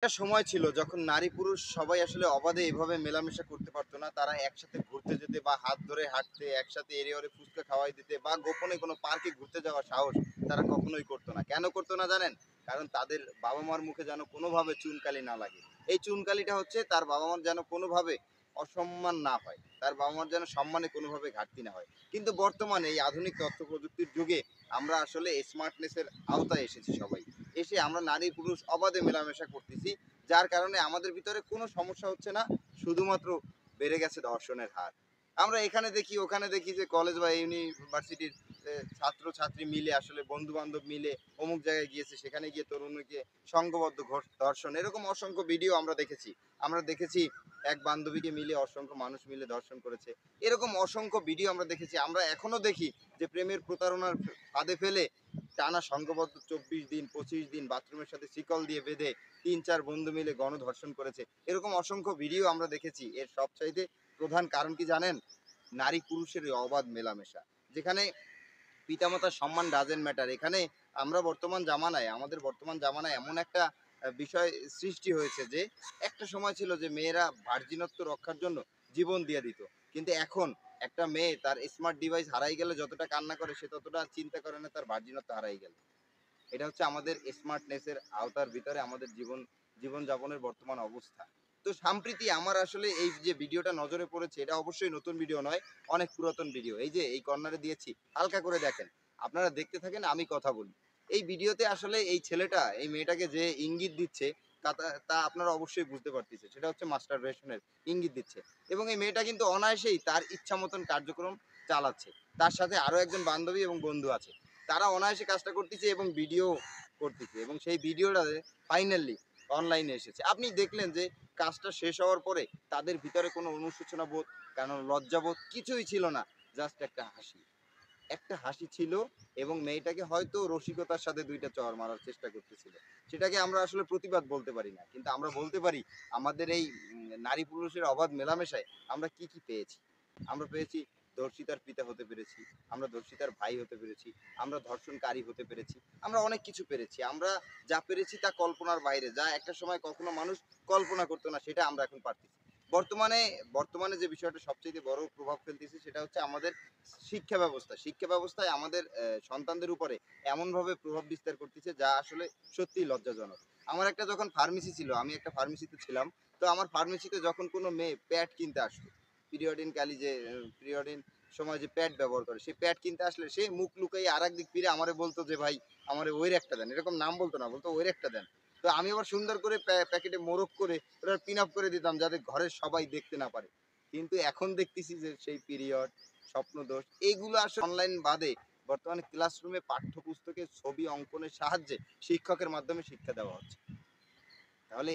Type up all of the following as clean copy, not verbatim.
একটা সময় ছিল যখন নারী পুরুষ সবাই আসলে অবাধে এভাবে মেলামেশা করতে পারতো না। তারা একসাথে ঘুরতে যেতে বা হাত ধরে হাঁটতে, একসাথে এরে ওরে ফুচকা খাওয়াই দিতে বা গোপনে কোনো পার্কে ঘুরতে যাওয়ার সাহস তারা কখনোই করতো না। কেন করতো না জানেন? কারণ তাদের বাবা-মার মুখে যেন কোনোভাবে চুনকালি না লাগে। এই চুনকালিটা হচ্ছে তার বাবা-মার যেন কোনোভাবে অসম্মান না হয়। তার বাবা-মার যেন সম্মানে কোনোভাবে ঘাটতি না হয়। কিন্তু বর্তমানে এই আধুনিক তথ্য প্রযুক্তির যুগে আমরা আসলে স্মার্টনেস এর আওতায় এসেছি সবাই। এসে আমরা নারী পুরুষ অবাধে মেলামেশা করতেছি, যার কারণে আমাদের ভিতরে কোনো সমস্যা হচ্ছে না, শুধুমাত্র বেড়ে গেছে ধর্ষণের হার। আমরা এখানে দেখি ওখানে দেখি যে কলেজ বা ইউনিভার্সিটির ছাত্র ছাত্রী মিলে আসলে বন্ধু বান্ধব মিলে অমুক জায়গায় গিয়েছে, সেখানে গিয়ে তরুণীকে সংঘবদ্ধ ধর্ষণ, এরকম অসংখ্য ভিডিও আমরা দেখেছি। আমরা দেখেছি এক বান্ধবীকে মিলে অসংখ্য মানুষ মিলে ধর্ষণ করেছে, এরকম অসংখ্য ভিডিও আমরা দেখেছি। আমরা এখনো দেখি যে প্রেমের প্রতারণার ফাঁদে ফেলে টানা সংঘবদ্ধ ২৪ দিন ২৫ দিন বাথরুমের সাথে শিকল দিয়ে বেঁধে ৩-৪ বন্ধু মিলে গণধর্ষণ করেছে। এরকম অসংখ্য ভিডিও আমরা দেখেছি। এর সবচাইতে প্রধান কারণ কি জানেন? নারী পুরুষের এই অবাধ মেলামেশা। যেখানে পিতামাতার সম্মান ডাজেন্ট ম্যাটার। এখানে আমরা আমাদের বর্তমান জামানায় এমন একটা বিষয় সৃষ্টি হয়েছে যে একটা সময় ছিল যে মেয়েরা ভার্জিনত্ব রক্ষার জন্য জীবন দিয়ে দিত। কিন্তু এখন একটা মেয়ে তার স্মার্ট ডিভাইস হারাই গেলে যতটা কান্না করে, সে ততটা চিন্তা করে না তার ভার্জিনত্ব হারাই গেলে। এটা হচ্ছে আমাদের স্মার্টনেস এর আওতার ভিতরে আমাদের জীবনযাপনের বর্তমান অবস্থা। তো সম্প্রতি আমার আসলে এই যে ভিডিওটা নজরে পড়েছে, এটা অবশ্যই নতুন ভিডিও নয়, অনেক পুরাতন ভিডিও। এই যে এই কর্নারে দিয়েছি, হালকা করে দেখেন। আপনারা দেখতে থাকেন, আমি কথা বলি। এই ভিডিওতে আসলে এই ছেলেটা এই মেয়েটাকে যে ইঙ্গিত দিচ্ছে তা আপনারা অবশ্যই বুঝতে পারতেছেন। সেটা হচ্ছে মাস্টারবেশন এর ইঙ্গিত দিচ্ছে। এবং এই মেয়েটা কিন্তু অনায়াসেই তার ইচ্ছা মতন কার্যক্রম চালাচ্ছে। তার সাথে আরো একজন বান্ধবী এবং বন্ধু আছে। তারা অনায়াসে কাজটা করতেছে এবং ভিডিও করতেছে, এবং সেই ভিডিওটা ফাইনালি অনলাইনে এসেছে। আপনি দেখলেন যে কাজটা শেষ হওয়ার পরে তাদের ভিতরে কোনো অনুশোচনা বোধ, কারণ লজ্জাবোধ কিছুই ছিল না। জাস্ট একটা হাসি। একটা হাসি ছিল, এবং মেয়েটাকে হয়তো রসিকতার সাথে ২ টা চড় মারার চেষ্টা করতেছিল। সেটাকে আমরা আসলে প্রতিবাদ বলতে পারি না। কিন্তু আমরা বলতে পারি আমাদের এই নারী পুরুষের অবাধ মেলামেশায় আমরা কি, কি পেয়েছি? আমরা পেয়েছি ধর্ষিতার পিতা হতে পেরেছি, আমরা ধর্ষিতার ভাই হতে পেরেছি, আমরা ধর্ষণকারী হতে পেরেছি, আমরা অনেক কিছু পেরেছি। আমরা যা পেরেছি তা কল্পনার বাইরে। যা একটা সময় কখনো মানুষ কল্পনা করতো না, সেটা আমরা এখন পারতেছি। বর্তমানে বর্তমানে যে বিষয়টা সবচাইতে বড় প্রভাব ফেলতেছে সেটা হচ্ছে আমাদের শিক্ষা ব্যবস্থা। শিক্ষা ব্যবস্থায় আমাদের সন্তানদের উপরে এমনভাবে প্রভাব বিস্তার করতেছে যা আসলে সত্যিই লজ্জাজনক। আমার একটা যখন ফার্মেসি ছিল, আমি একটা ফার্মেসিতে ছিলাম। তো আমার ফার্মেসিতে যখন কোনো মেয়ে প্যাড কিনতে আসতো, পিরিয়ডিন কালি যে পিরিয়ডিন সময় যে প্যাড ব্যবহার করে, সেই প্যাড কিনতে আসলে সে মুখ লুকাইয়ে আরেক দিক ফিরে আমারে বলতো যে, "ভাই আমারে ওইর একটা দেন।" এরকম নাম বলতো না, বলতো, "ওইর একটা দেন।" তো আমি আবার সুন্দর করে প্যাকেটে মোড়ক করে ওটা পিন আপ করে দিতাম যাতে ঘরের সবাই দেখতে না পারে। কিন্তু এখন দেখতেছি যে সেই পিরিয়ড, স্বপ্নদোষ এগুলো আসলে অনলাইন বাদে বর্তমানে ক্লাসরুমে পাঠ্যপুস্তকে ছবি অঙ্কনের সাহায্যে শিক্ষকের মাধ্যমে শিক্ষা দেওয়া হচ্ছে। তাহলে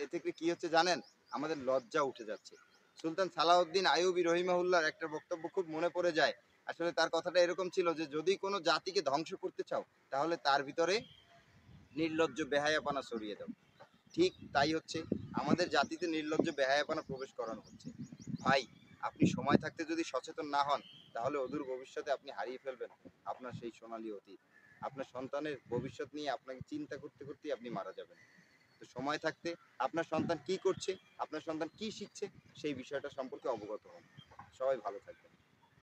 এতে করে কি হচ্ছে জানেন? আমাদের লজ্জা উঠে যাচ্ছে। সুলতান সালাউদ্দিন আইয়ুবী রহিমাহুল্লাহর একটা বক্তব্য খুব মনে পড়ে যায়। আসলে তার কথাটা এরকম ছিল যে, যদি কোনো জাতিকে ধ্বংস করতে চাও, তাহলে তার ভিতরে নির্লজ্জ বেহায়াপনা ছড়িয়ে দাও। ঠিক তাই হচ্ছে। আমাদের জাতিতে নির্লজ্জ বেহায়াপনা প্রবেশ করানো হচ্ছে। ভাই, আপনি সময় থাকতে যদি সচেতন না হন, তাহলে অদূর ভবিষ্যতে আপনি হারিয়ে ফেলবেন আপনার সেই সোনালী অতীত। আপনার সন্তানের ভবিষ্যৎ নিয়ে আপনাকে চিন্তা করতে করতেই আপনি মারা যাবেন। তো সময় থাকতে আপনার সন্তান কি করছে, আপনার সন্তান কি শিখছে, সেই বিষয়টা সম্পর্কে অবগত হন। সবাই ভালো থাকবেন।